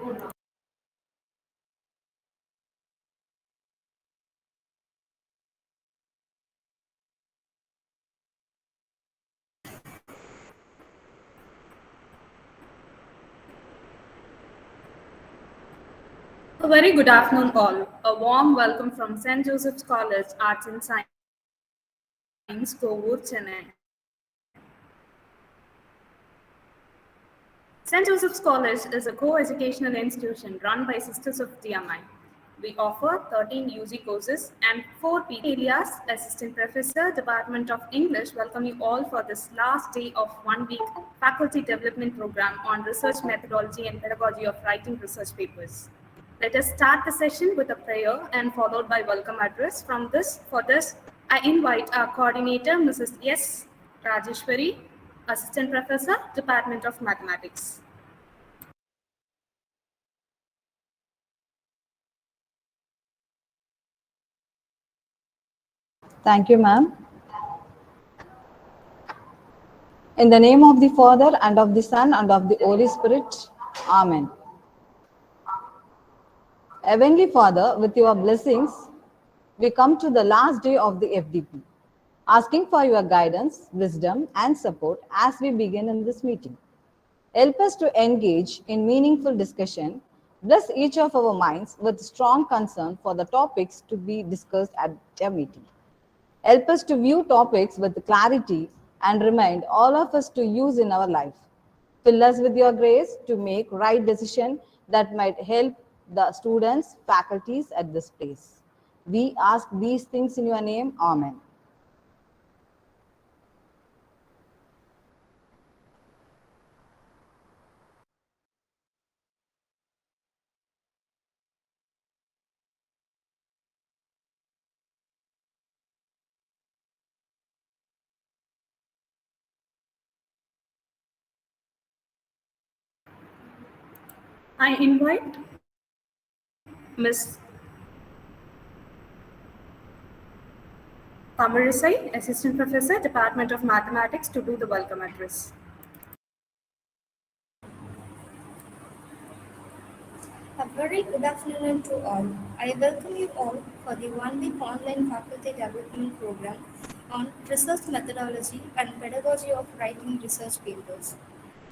A very good afternoon, all. A warm welcome from St. Joseph's College, Arts and Science, Kovur, Chennai. St. Joseph's College is a co-educational institution run by Sisters of TMI. We offer 13 UG courses and 4 PG areas. Assistant Professor, Department of English, welcome you all for this last day of 1 week faculty development program on research methodology and pedagogy of writing research papers. Let us start the session with a prayer and followed by welcome address. For this, I invite our coordinator, Mrs. S. Rajeshwari, Assistant Professor, Department of Mathematics. Thank you, ma'am. In the name of the Father, and of the Son, and of the Holy Spirit. Amen. Heavenly Father, with your blessings, we come to the last day of the FDP, asking for your guidance, wisdom, and support as we begin in this meeting. Help us to engage in meaningful discussion. Bless each of our minds with strong concern for the topics to be discussed at the meeting. Help us to view topics with clarity and remind all of us to use in our life. Fill us with your grace to make right decisions that might help the students, faculties at this place. We ask these things in your name. Amen. I invite Ms. Pamarisai, Assistant Professor, Department of Mathematics, to do the welcome address. A very good afternoon to all. I welcome you all for the 1 week online faculty development program on research methodology and pedagogy of writing research papers.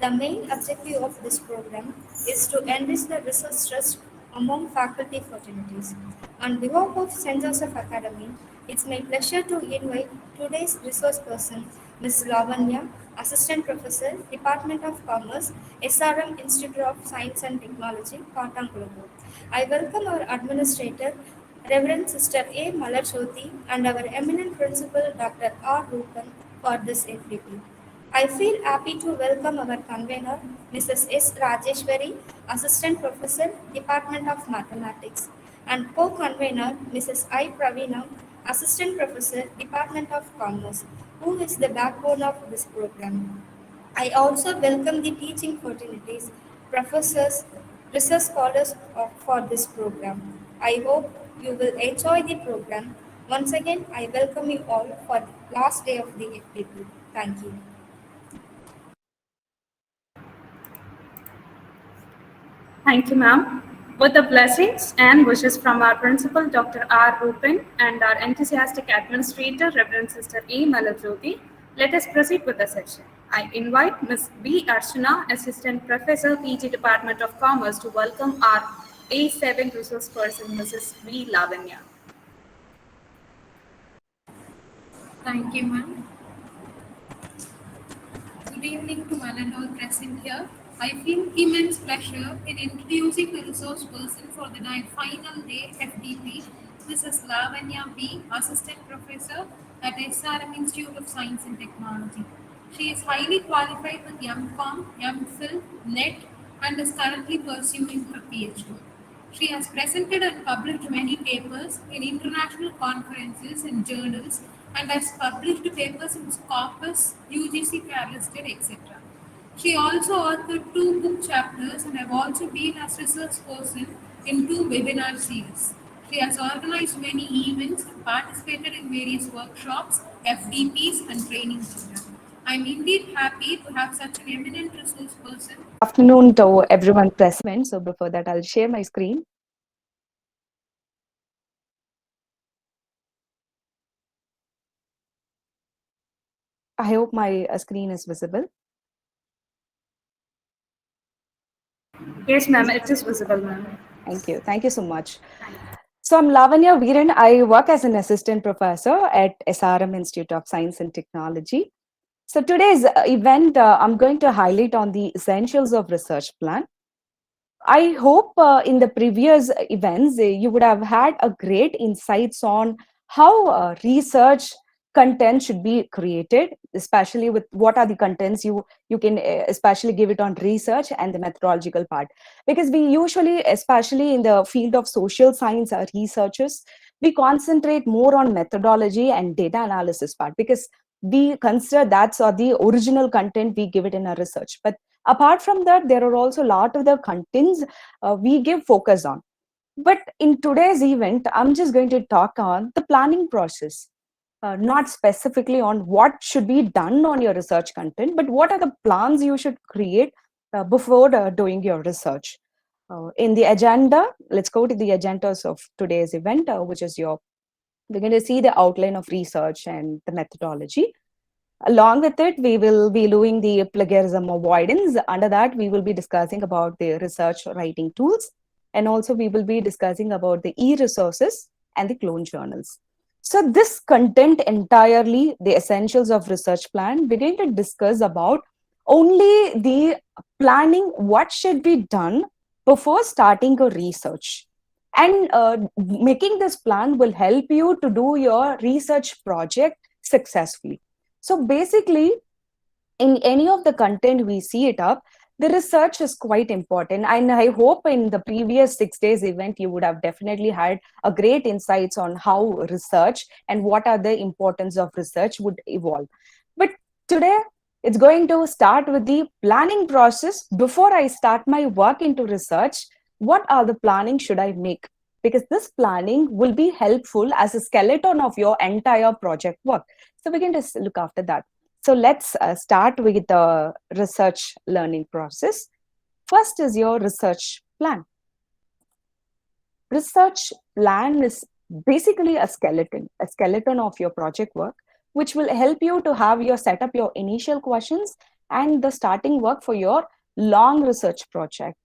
The main objective of this program is to enrich the research trust among faculty fraternities. On behalf of St. Joseph Academy, it's my pleasure to invite today's resource person, Ms. Lavanya, Assistant Professor, Department of Commerce, SRM Institute of Science and Technology, Katankulapur. I welcome our Administrator, Reverend Sister A. Malachoti, and our eminent Principal, Dr. R. Rupan, for this FDP. I feel happy to welcome our convener, Mrs. S. Rajeshwari, Assistant Professor, Department of Mathematics, and co-convener, Mrs. I. Pravina, Assistant Professor, Department of Commerce, who is the backbone of this program. I also welcome the teaching fraternities, professors, research scholars for this program. I hope you will enjoy the program. Once again, I welcome you all for the last day of the FPP. Thank you. Thank you, ma'am. With the blessings and wishes from our principal, Dr. R. Rupan, and our enthusiastic administrator, Reverend Sister E. Malajoti, let us proceed with the session. I invite Ms. B. Archana, Assistant Professor, PG Department of Commerce, to welcome our day-7 resource person, Mrs. V. Lavanya. Thank you, ma'am. Good evening to one and all present here. I feel immense pleasure in introducing the resource person for the final day FDP. This is Lavanya B, Assistant Professor at SRM Institute of Science and Technology. She is highly qualified with M.Com, M.Phil, NET, and is currently pursuing her PhD. She has presented and published many papers in international conferences and journals and has published papers in Scopus, UGC Listed, etc. She also authored 2 book chapters and have also been a research person in 2 webinar series. She has organized many events and participated in various workshops, FDPs, and training programs. I am indeed happy to have such an eminent resource person Afternoon to everyone present. So before that, I'll share my screen. I hope my screen is visible. Yes, ma'am, it is visible, ma'am. Thank you. Thank you so much. So I'm Lavanya Veeran. I work as an assistant professor at SRM Institute of Science and Technology. So today's event, I'm going to highlight on the essentials of research plan. I hope in the previous events, you would have had a great insights on how research content should be created, especially with what are the contents you can especially give it on research and the methodological part. Because we usually, especially in the field of social science researchers, we concentrate more on methodology and data analysis part because we consider that's the original content we give it in our research. But apart from that, there are also a lot of the contents we give focus on. But in today's event, I'm just going to talk on the planning process, not specifically on what should be done on your research content, but what are the plans you should create before doing your research. In the agenda, let's go to the agendas of today's event, which is we're going to see the outline of research and the methodology. Along with it, we will be doing the plagiarism avoidance. Under that, we will be discussing about the research writing tools. And also we will be discussing about the e-resources and the clone journals. So this content entirely, the essentials of research plan, we're going to discuss about only the planning, what should be done before starting a research. And making this plan will help you to do your research project successfully. So basically, in any of the content we see it up, the research is quite important. And I hope in the previous 6 days event, you would have definitely had a great insights on how research and what are the importance of research would evolve. But today, it's going to start with the planning process. Before I start my work into research, what are the planning should I make? Because this planning will be helpful as a skeleton of your entire project work. So we can just look after that. So let's start with the research learning process. First is your research plan. Research plan is basically a skeleton of your project work, which will help you to have your set up your initial questions and the starting work for your long research project.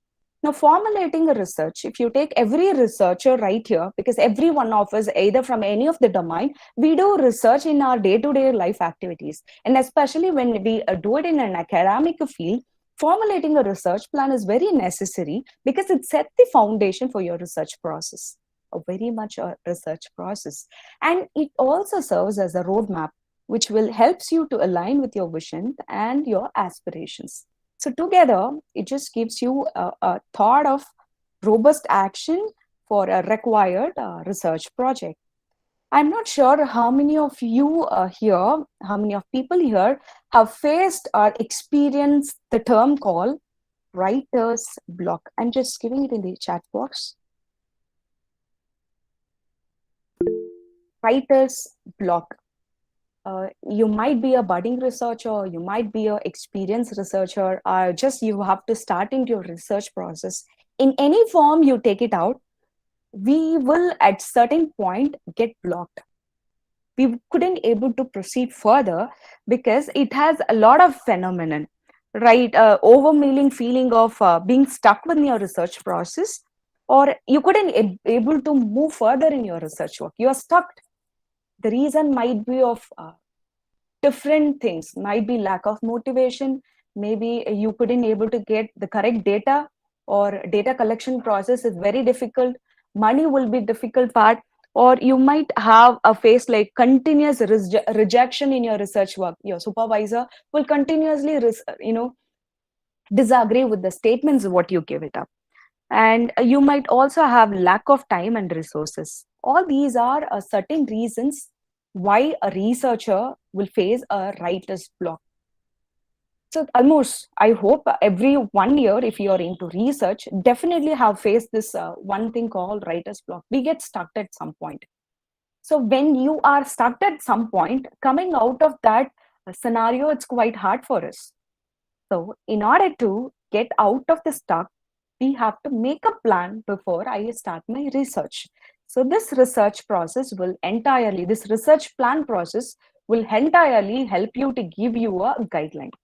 Now, formulating a research, if you take every researcher right here, because every one of us, either from any of the domain, we do research in our day-to-day life activities. And especially when we do it in an academic field, formulating a research plan is very necessary because it sets the foundation for your research process, a very much a research process. And it also serves as a roadmap, which will helps you to align with your vision and your aspirations. So together, it just gives you a thought of robust action for a required research project. I'm not sure how many of you here, how many of people here have faced or experienced the term called writer's block. I'm just giving it in the chat box. Writer's block. You might be a budding researcher, you might be an experienced researcher, or just you have to start into your research process. In any form you take it out, we will at certain point get blocked. We couldn't able to proceed further because it has a lot of phenomenon, right? Overwhelming feeling of being stuck with your research process, or you couldn't able to move further in your research work. You are stuck. The reason might be of different things, might be lack of motivation, maybe you couldn't able to get the correct data, or data collection process is very difficult, money will be difficult part, or you might have a face like continuous rejection in your research work. Your supervisor will continuously disagree with the statements what you give it up. And you might also have lack of time and resources. All these are certain reasons why a researcher will face a writer's block. So almost, I hope every 1 year, if you're into research, definitely have faced this one thing called writer's block. We get stuck at some point. So when you are stuck at some point, coming out of that scenario, it's quite hard for us. So in order to get out of the stuck, we have to make a plan before I start my research. So this research this research plan process will entirely help you to give you a guideline.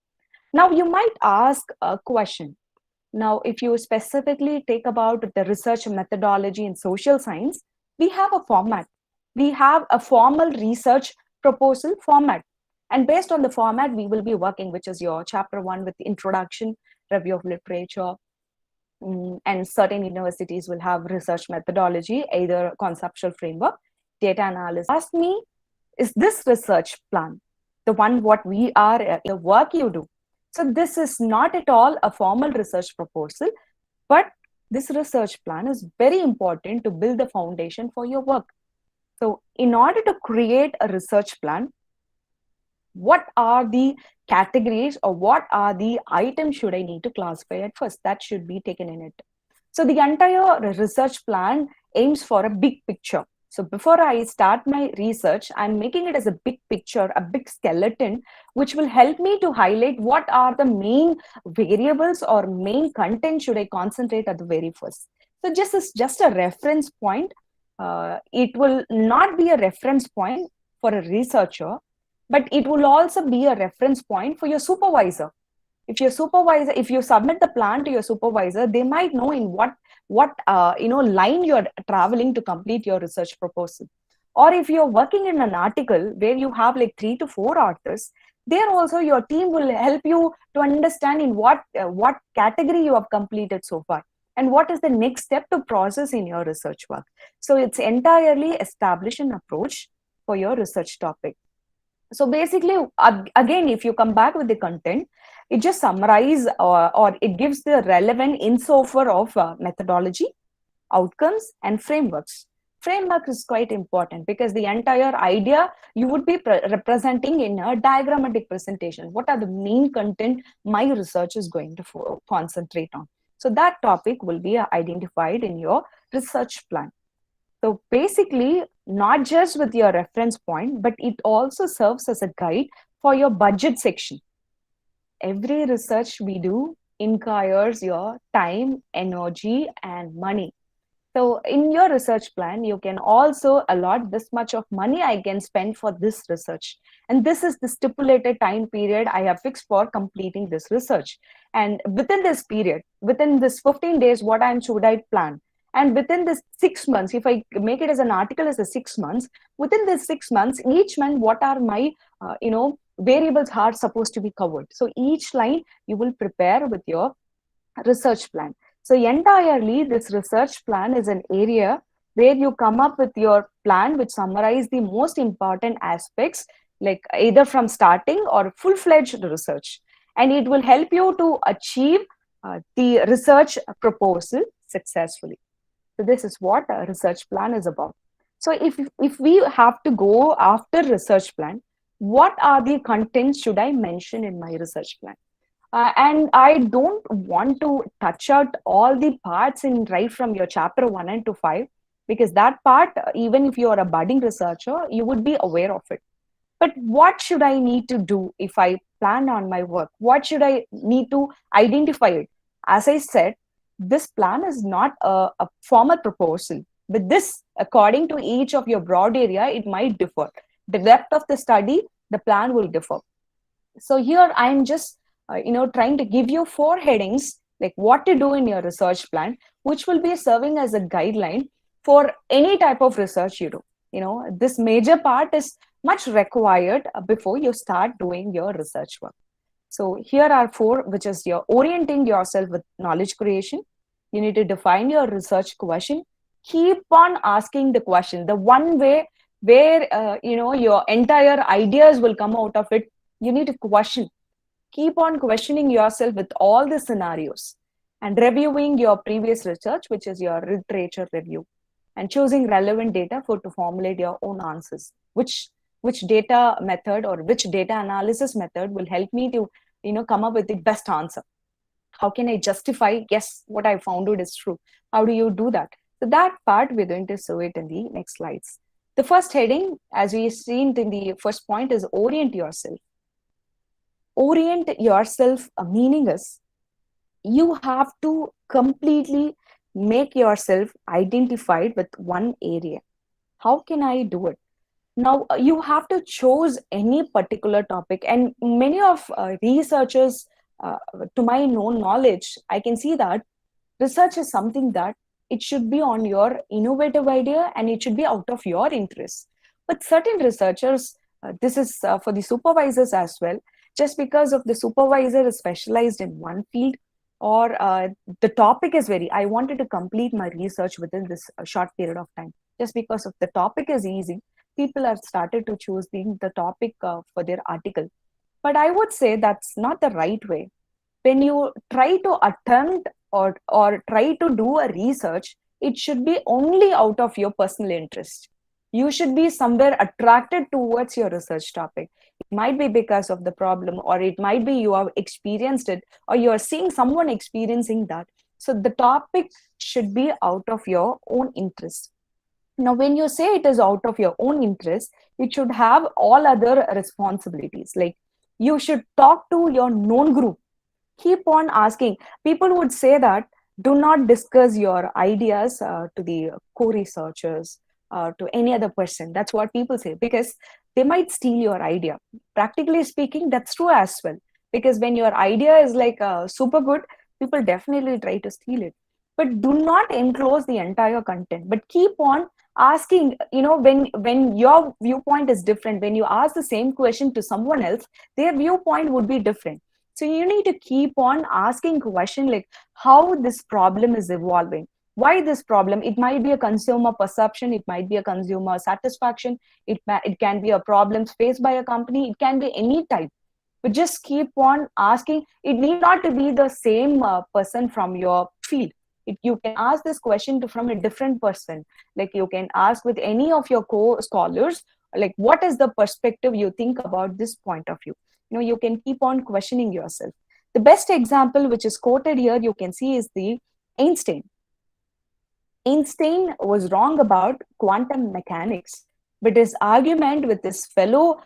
Now you might ask a question. Now, if you specifically take about the research methodology in social science, we have a format. We have a formal research proposal format. And based on the format, we will be working, which is your chapter 1 with the introduction, review of literature, and certain universities will have research methodology, either conceptual framework, data analysis. Ask me, is this research plan the one what we are, the work you do? So this is not at all a formal research proposal, but this research plan is very important to build the foundation for your work. So in order to create a research plan, what are the categories or what are the items should I need to classify at first? That should be taken in it. So the entire research plan aims for a big picture. So before I start my research, I'm making it as a big picture, a big skeleton, which will help me to highlight what are the main variables or main content should I concentrate at the very first. So just a reference point. It will not be a reference point for a researcher, but it will also be a reference point for your supervisor. If you submit the plan to your supervisor, they might know in what line you're traveling to complete your research proposal. Or if you're working in an article where you have like 3 to 4 authors, there also your team will help you to understand in what category you have completed so far and what is the next step to process in your research work. So it's entirely establish an approach for your research topic. So basically, again, if you come back with the content, it just summarizes or it gives the relevant insofar of methodology, outcomes, and frameworks. Framework is quite important because the entire idea you would be representing in a diagrammatic presentation. What are the main content my research is going to concentrate on? So that topic will be identified in your research plan. So basically, not just with your reference point, but it also serves as a guide for your budget section. Every research we do requires your time, energy, and money. So in your research plan, you can also allot this much of money I can spend for this research. And this is the stipulated time period I have fixed for completing this research. And within this period, within this 15 days, what should I plan? And within this 6 months, if I make it as an article as a 6 months, within this 6 months, each month, what are my, variables are supposed to be covered. So each line you will prepare with your research plan. So entirely, this research plan is an area where you come up with your plan, which summarize the most important aspects, like either from starting or full-fledged research. And it will help you to achieve the research proposal successfully. So this is what a research plan is about. So if we have to go after research plan, what are the contents should I mention in my research plan? And I don't want to touch out all the parts in right from your chapter 1 and to 5, because that part, even if you are a budding researcher, you would be aware of it. But what should I need to do if I plan on my work? What should I need to identify it? As I said, this plan is not a formal proposal. With this, according to each of your broad area, it might differ. The depth of the study, the plan will differ. So here I'm just trying to give you 4 headings, like what to do in your research plan, which will be serving as a guideline for any type of research you do. This major part is much required before you start doing your research work. So here are 4, which is your orienting yourself with knowledge creation. You need to define your research question. Keep on asking the question. The one way where your entire ideas will come out of it, you need to question. Keep on questioning yourself with all the scenarios and reviewing your previous research, which is your literature review, and choosing relevant data to formulate your own answers. Which data method or which data analysis method will help me to come up with the best answer? How can I justify, yes, what I found it is true? How do you do that? So that part we're going to show it in the next slides. The first heading, as we seen in the first point, is orient yourself. Orient yourself, meaning is you have to completely make yourself identified with one area. How can I do it? Now you have to choose any particular topic, and many of researchers, uh, to my known knowledge, I can see that research is something that it should be on your innovative idea and it should be out of your interest. But certain researchers, this is for the supervisors as well, just because of the supervisor is specialized in one field, or the topic is very, I wanted to complete my research within this short period of time. Just because of the topic is easy, people have started to choose the topic for their article. But I would say that's not the right way. When you try to attempt or try to do a research, it should be only out of your personal interest. You should be somewhere attracted towards your research topic. It might be because of the problem, or it might be you have experienced it, or you are seeing someone experiencing that. So the topic should be out of your own interest. Now, when you say it is out of your own interest, it should have all other responsibilities. Like, you should talk to your known group. Keep on asking. People would say that do not discuss your ideas to the co-researchers, to any other person. That's what people say, because they might steal your idea. Practically speaking, that's true as well, because when your idea is like super good, people definitely try to steal it. But do not enclose the entire content, but keep on asking. When your viewpoint is different, when you ask the same question to someone else, their viewpoint would be different. So you need to keep on asking question like how this problem is evolving. Why this problem? It might be a consumer perception, it might be a consumer satisfaction, it can be a problem faced by a company, it can be any type. But just keep on asking. It need not to be the same person from your field. You can ask this question from a different person. Like, you can ask with any of your co-scholars, like, what is the perspective you think about this point of view? You can keep on questioning yourself. The best example which is quoted here, you can see, is the Einstein. Einstein was wrong about quantum mechanics, but his argument with his fellow,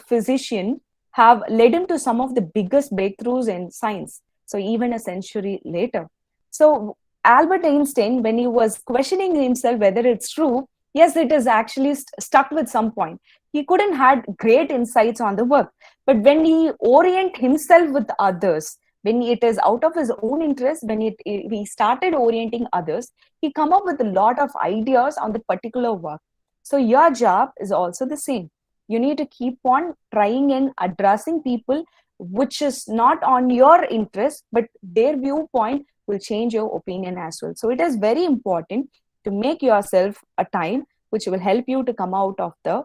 physician have led him to some of the biggest breakthroughs in science. So even a century later. So Albert Einstein, when he was questioning himself whether it's true, yes, it is actually stuck with some point. He couldn't had great insights on the work. But when he orient himself with others, when it is out of his own interest, when he started orienting others, he come up with a lot of ideas on the particular work. So your job is also the same. You need to keep on trying and addressing people which is not on your interest, but their viewpoint will change your opinion as well. So it is very important to make yourself a time which will help you to come out of the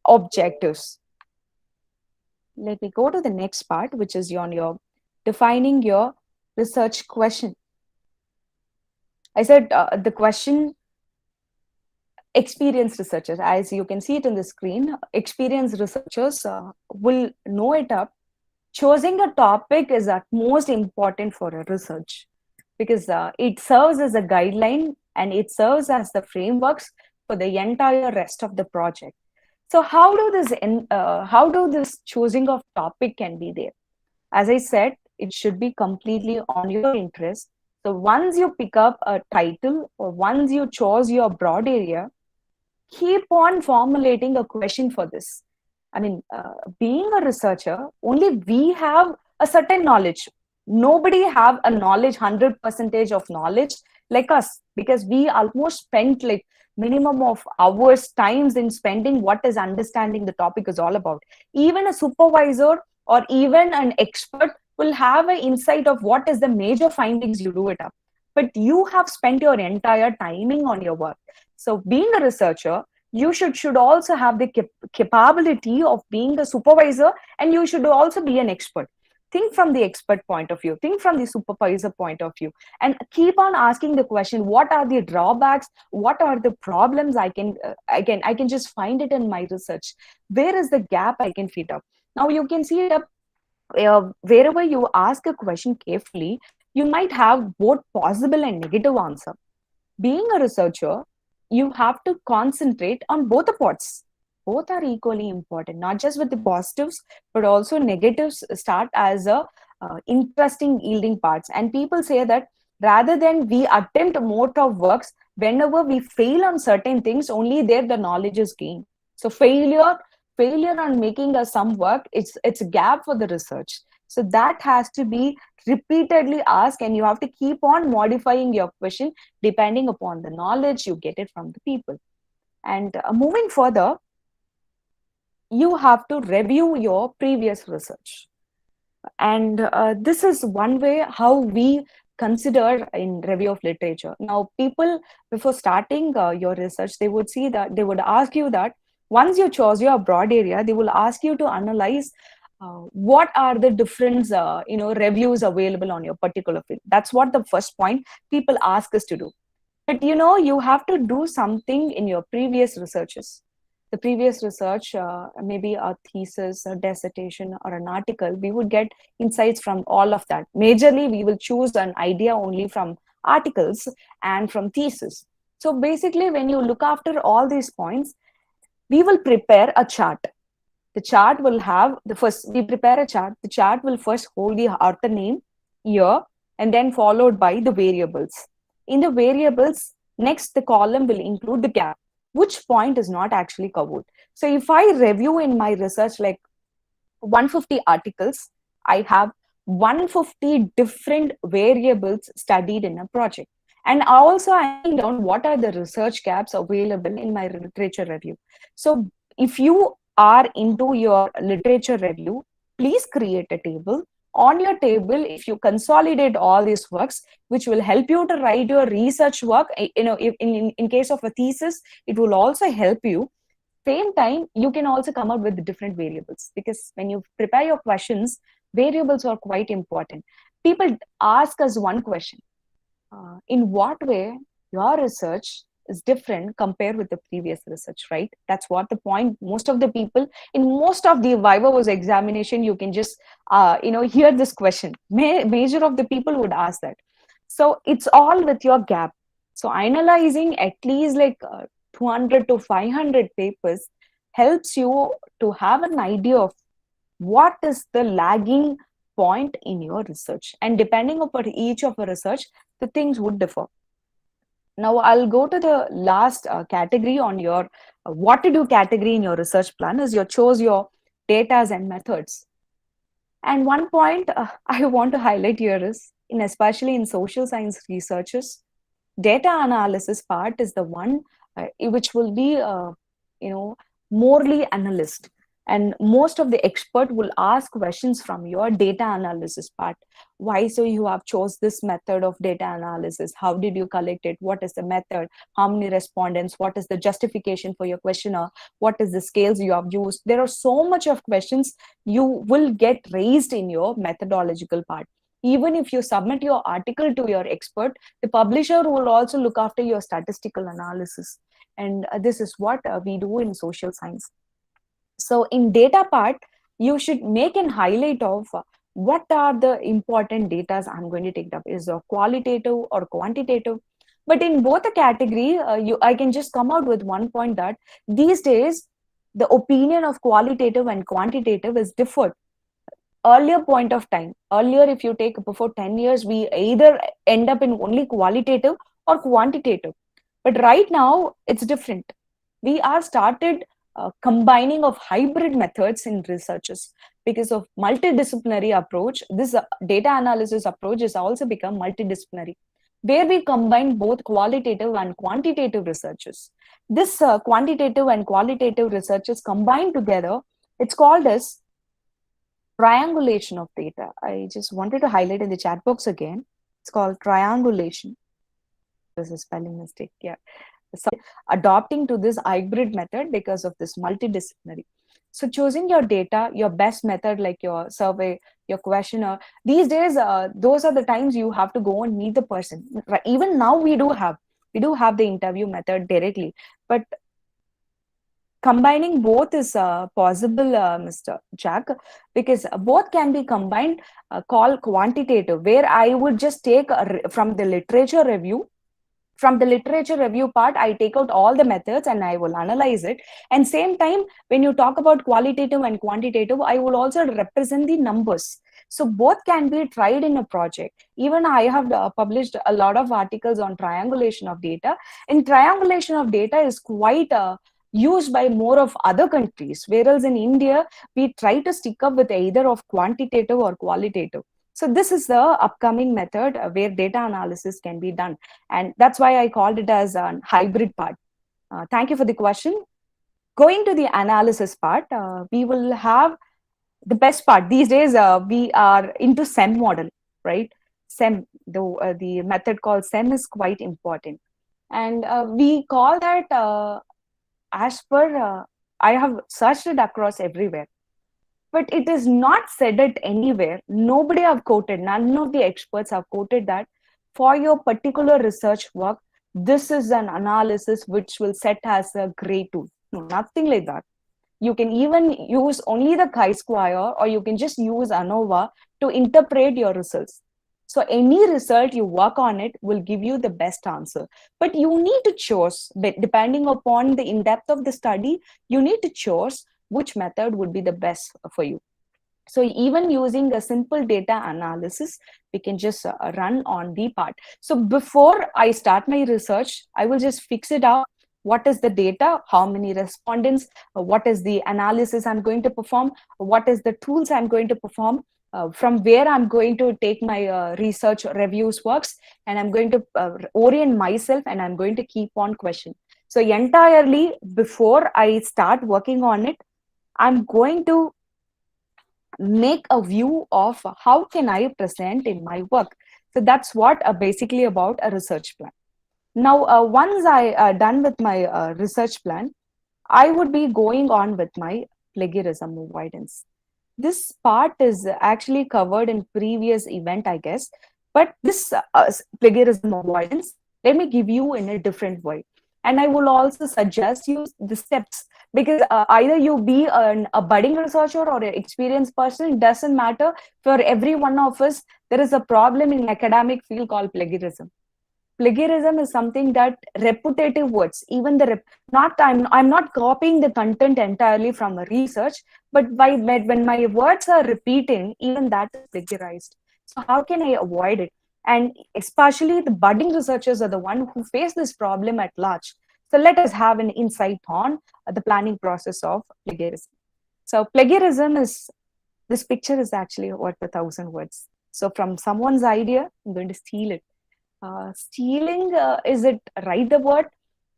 objectives. Let me go to the next part, which is on your defining your research question. I said the question, experienced researchers, as you can see it in the screen, experienced researchers will know it up. Choosing a topic is at most important for a research, because it serves as a guideline and it serves as the frameworks for the entire rest of the project. So how do this choosing of topic can be there? As I said, it should be completely on your interest. So once you pick up a title, or once you chose your broad area, keep on formulating a question for this. I mean, being a researcher, only we have a certain knowledge. Nobody have a knowledge, 100% of knowledge like us, because we almost spent like minimum of hours, times in spending what is understanding the topic is all about. Even a supervisor or even an expert will have an insight of what is the major findings you do it up. But you have spent your entire timing on your work. So being a researcher, you should also have the capability of being a supervisor, and you should also be an expert. Think from the expert point of view, think from the supervisor point of view, and keep on asking the question, what are the drawbacks, what are the problems I can just find it in my research, where is the gap I can fit up. Now you can see it up wherever you ask a question carefully, you might have both possible and negative answer. Being a researcher, you have to concentrate on both the parts. Both are equally important, not just with the positives, but also negatives start as a interesting yielding parts. And people say that rather than we attempt more of works, whenever we fail on certain things, only there the knowledge is gained. So failure on making some work, it's a gap for the research. So that has to be repeatedly asked, and you have to keep on modifying your question depending upon the knowledge you get it from the people. And moving further, you have to review your previous research. And this is one way how we consider in review of literature. Now, people, before starting your research, they would see that, they would ask you that once you chose your broad area, they will ask you to analyze what are the different reviews available on your particular field. That's what the first point people ask us to do. But you have to do something in your previous researches. The previous research, maybe a thesis, a dissertation, or an article, we would get insights from all of that. Majorly, we will choose an idea only from articles and from thesis. So basically, when you look after all these points, we will prepare a chart. The chart will have we prepare a chart. The chart will first hold the author name, year, and then followed by the variables. In the variables, next the column will include the gap, which point is not actually covered. So if I review in my research like 150 articles, I have 150 different variables studied in a project. And also I'm writing down what are the research gaps available in my literature review. So if you are into your literature review, please create a table. On your table, if you consolidate all these works, which will help you to write your research work, in case of a thesis, it will also help you. Same time, you can also come up with different variables, because when you prepare your questions, variables are quite important. People ask us one question: in what way your research is different compared with the previous research, right? That's what the point. Most of the people in most of the viva was examination, you can just hear this question. Major of the people would ask that. So it's all with your gap. So analyzing at least like 200 to 500 papers helps you to have an idea of what is the lagging point in your research. And depending upon each of the research, the things would differ. Now I'll go to the last category on your what to do category in your research plan is your chose your datas and methods. And one point I want to highlight here is, in especially in social science researches, data analysis part is the one which will be morely analyst, and most of the expert will ask questions from your data analysis part. Why so you have chose this method of data analysis? How did you collect it? What is the method? How many respondents? What is the justification for your questionnaire? What is the scales you have used? There are so much of questions you will get raised in your methodological part. Even if you submit your article to your expert, the publisher will also look after your statistical analysis. And this is what we do in social science. So in data part, you should make an highlight of what are the important data I'm going to take up. Is it qualitative or quantitative? But in both the category, I can just come out with one point that these days, the opinion of qualitative and quantitative is differed. Earlier point of time, earlier if you take before 10 years, we either end up in only qualitative or quantitative. But right now, it's different. We are started combining of hybrid methods in researches because of multidisciplinary approach. This data analysis approach is also become multidisciplinary, where we combine both qualitative and quantitative researches. This quantitative and qualitative researches combined together, it's called as triangulation of data. I just wanted to highlight in the chat box again. It's called triangulation. There's a spelling mistake. Yeah. So adopting to this hybrid method because of this multidisciplinary. So choosing your data, your best method like your survey, your questionnaire. These days, those are the times you have to go and meet the person. Even now we do have the interview method directly, but combining both is possible, Mr. Jack, because both can be combined, called quantitative, where I would just take from the literature review From the literature review part, I take out all the methods and I will analyze it. And same time, when you talk about qualitative and quantitative, I will also represent the numbers. So both can be tried in a project. Even I have published a lot of articles on triangulation of data, and triangulation of data is quite used by more of other countries, whereas in India we try to stick up with either of quantitative or qualitative. So this is the upcoming method where data analysis can be done, and that's why I called it as a hybrid part. Thank you for the question. Going to the analysis part, we will have the best part. These days, we are into SEM model, right? SEM, the method called SEM is quite important. And we call that as per, I have searched it across everywhere, but it is not said it anywhere. Nobody have quoted, none of the experts have quoted that for your particular research work, this is an analysis which will set as a grade 2. No, nothing like that. You can even use only the chi-square, or you can just use ANOVA to interpret your results. So any result you work on it will give you the best answer. But you need to choose, depending upon the in-depth of the study, you need to choose which method would be the best for you. So even using a simple data analysis, we can just run on the part. So before I start my research, I will just fix it out. What is the data? How many respondents? What is the analysis I'm going to perform? What is the tools I'm going to perform? From where I'm going to take my research reviews works, and I'm going to orient myself, and I'm going to keep on question. So entirely before I start working on it, I'm going to make a view of how can I present in my work. So that's what basically about a research plan. Now, once I done with my research plan, I would be going on with my plagiarism avoidance. This part is actually covered in previous event, I guess, but this plagiarism avoidance, let me give you in a different way. And I will also suggest you the steps, because either you be a budding researcher or an experienced person, it doesn't matter. For every one of us, there is a problem in academic field called plagiarism. Plagiarism is something that repetitive words, even I'm not copying the content entirely from a research, but when my words are repeating, even that is plagiarized. So how can I avoid it? And especially the budding researchers are the one who face this problem at large. So let us have an insight on the planning process of plagiarism. So plagiarism is, this picture is actually worth 1,000 words. So from someone's idea, I'm going to steal it. Stealing, is it right the word?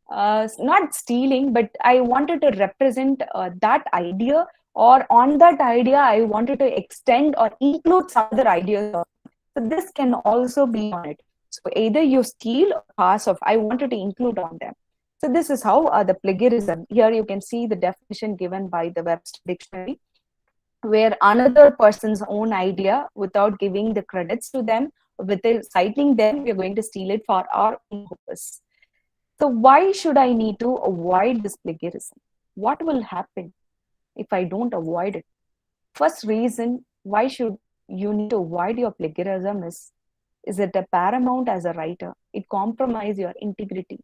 Not stealing, but I wanted to represent that idea, or on that idea, I wanted to extend or include some other ideas. So this can also be on it. So either you steal or pass off, I wanted to include on them. So this is how the plagiarism, here you can see the definition given by the Webster Dictionary, where another person's own idea, without giving the credits to them, without citing them, we're going to steal it for our own purpose. So why should I need to avoid this plagiarism? What will happen if I don't avoid it? First reason why should you need to avoid your plagiarism is it a paramount as a writer? It compromises your integrity.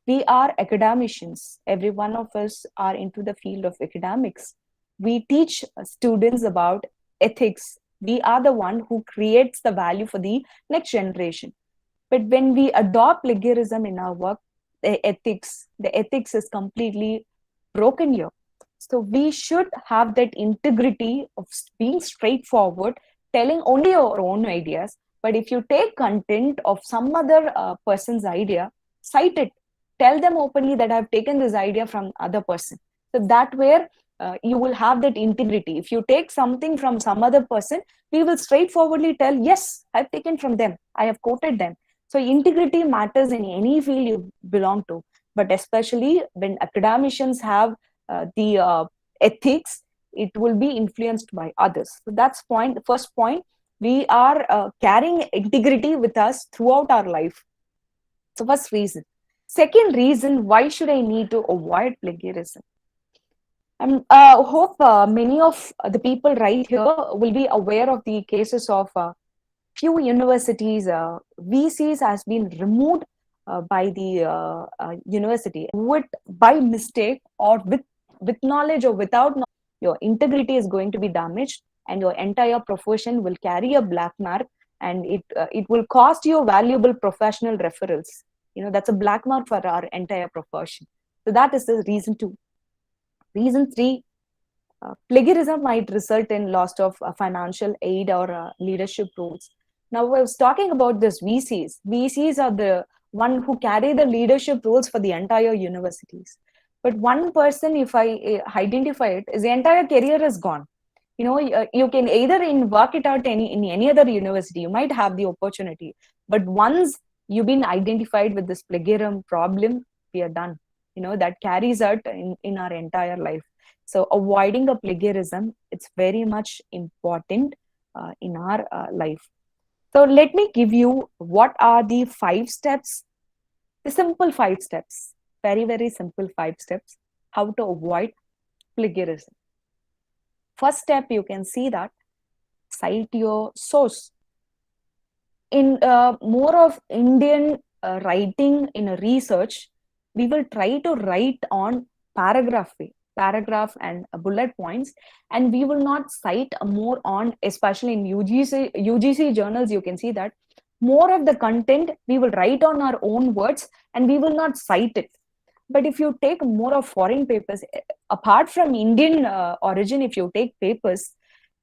We are academicians. Every one of us are into the field of academics. We teach students about ethics. We are the one who creates the value for the next generation. But when we adopt plagiarism in our work, the ethics is completely broken here. So we should have that integrity of being straightforward, telling only our own ideas. But if you take content of some other person's idea, cite it. Tell them openly that I've taken this idea from other person. So that way, you will have that integrity. If you take something from some other person, we will straightforwardly tell, yes, I've taken from them. I have quoted them. So integrity matters in any field you belong to, but especially when academicians have the ethics, it will be influenced by others. So that's point. The first point, we are carrying integrity with us throughout our life. So first reason. Second reason, why should I need to avoid plagiarism? I hope many of the people right here will be aware of the cases of few universities, VCs has been removed by the university, do it by mistake or with knowledge or without knowledge, your integrity is going to be damaged, and your entire profession will carry a black mark, and it will cost you valuable professional referrals. That's a black mark for our entire profession. So that is the reason 2. Reason 3, plagiarism might result in loss of financial aid or leadership roles. Now, I was talking about this VCs. VCs are the one who carry the leadership roles for the entire universities. But one person, if I identify it, is the entire career is gone. You can either work it out in any other university, you might have the opportunity. But once you've been identified with this plagiarism problem, we are done. That carries out in our entire life. So avoiding a plagiarism, it's very much important in our life. So let me give you what are the 5 steps, the simple 5 steps, very, very simple 5 steps, how to avoid plagiarism. First step, you can see that cite your source. In more of Indian writing in a research, we will try to write on paragraph and bullet points, and we will not cite more on, especially in UGC journals, you can see that more of the content we will write on our own words and we will not cite it. But if you take more of foreign papers, apart from Indian origin, if you take papers,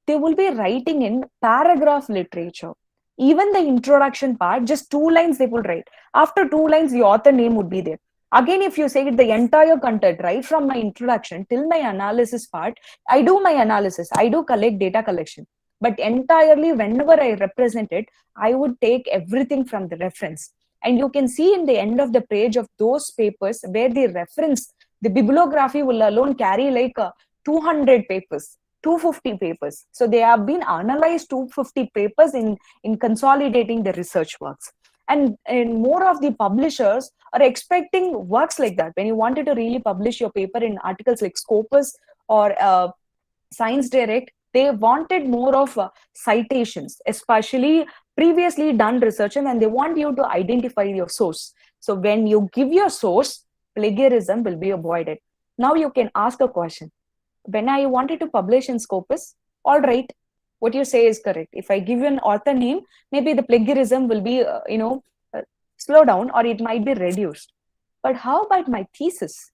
they will be writing in paragraph literature. Even the introduction part, just 2 lines they will write. After 2 lines, the author name would be there. Again, if you say the entire content, right from my introduction till my analysis part, I do my analysis, I do collect data collection. But entirely, whenever I represent it, I would take everything from the reference. And you can see in the end of the page of those papers where the reference, the bibliography will alone carry like 200 papers, 250 papers. So they have been analyzed 250 papers in consolidating the research works. And more of the publishers are expecting works like that. When you wanted to really publish your paper in articles like Scopus or Science Direct, they wanted more of citations, especially previously done research, and they want you to identify your source. So when you give your source, plagiarism will be avoided. Now you can ask a question. When I wanted to publish in Scopus, all right, what you say is correct. If I give you an author name, maybe the plagiarism will be, slow down, or it might be reduced. But how about my thesis?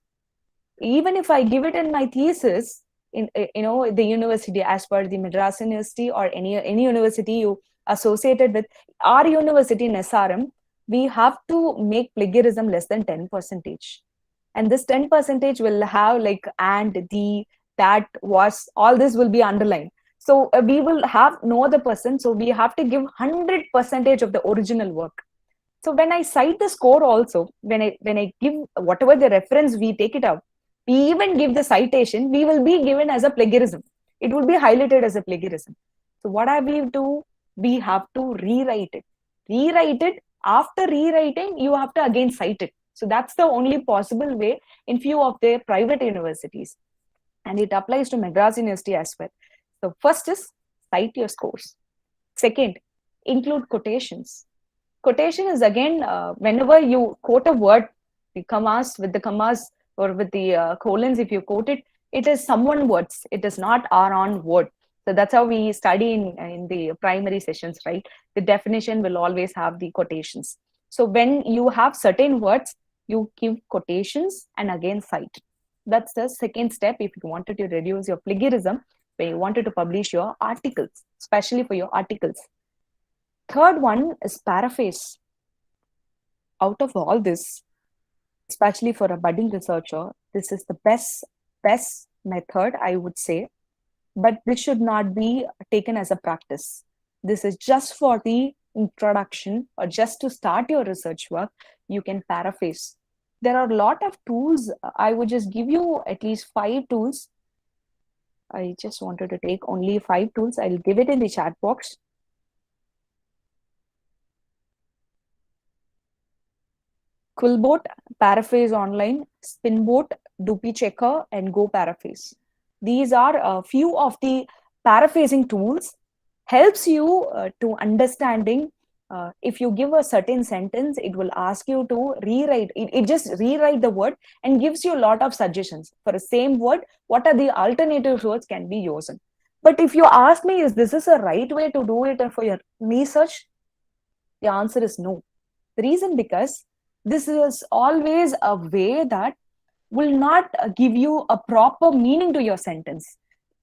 Even if I give it in my thesis, in the university, as per the Madras University or any university you associated with, our university in SRM, we have to make plagiarism less than 10%. And this 10% will have like and, the, that, was, all this will be underlined. So we will have no other person. So we have to give 100% of the original work. So when I cite the score also, when I give whatever the reference we take it out, we even give the citation, we will be given as a plagiarism. It will be highlighted as a plagiarism. So what have we do? We have to rewrite it. Rewrite it. After rewriting, you have to again cite it. So that's the only possible way in few of the private universities. And it applies to Madras University as well. So first is cite your scores. Second, include quotations. Quotation is again, whenever you quote a word, the commas, with the commas or with the colons, if you quote it, it is someone words. It is not our own word. So that's how we study in the primary sessions, right? The definition will always have the quotations. So when you have certain words, you give quotations and again cite. That's the second step if you wanted to reduce your plagiarism, when you wanted to publish your articles, especially for your articles. Third one is paraphrase. Out of all this, especially for a budding researcher, this is the best method, I would say. But this should not be taken as a practice. This is just for the introduction or just to start your research work. You can paraphrase. There are a lot of tools. I would just give you at least 5 tools. I just wanted to take only 5 tools. I'll give it in the chat box. Quillbot, Paraphrase Online, Spinbot, Dupi Checker, and Go Paraphrase. These are a few of the paraphrasing tools. Helps you to understanding If you give a certain sentence, it will ask you to rewrite it just rewrite the word and gives you a lot of suggestions for the same word. What are the alternative words can be used? But if you ask me, is this is a right way to do it for your research? The answer is no. The reason because this is always a way that will not give you a proper meaning to your sentence.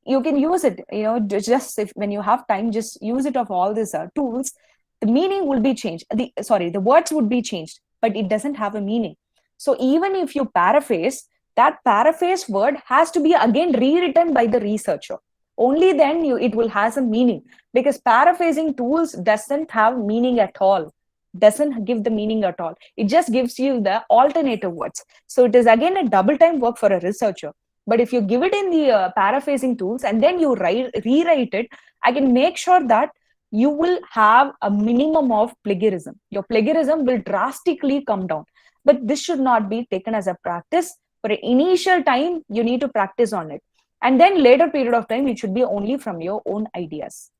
You can use it, just if when you have time, just use it of all these tools. The meaning will be changed. The words would be changed, but it doesn't have a meaning. So even if you paraphrase, that paraphrase word has to be again rewritten by the researcher. Only then it will has a meaning, because paraphrasing tools doesn't have meaning at all, doesn't give the meaning at all. It just gives you the alternative words. So it is again a double time work for a researcher. But if you give it in the paraphrasing tools and then you rewrite it, I can make sure that you will have a minimum of plagiarism. Your plagiarism will drastically come down. But this should not be taken as a practice. For an initial time, you need to practice on it. And then later period of time, it should be only from your own ideas.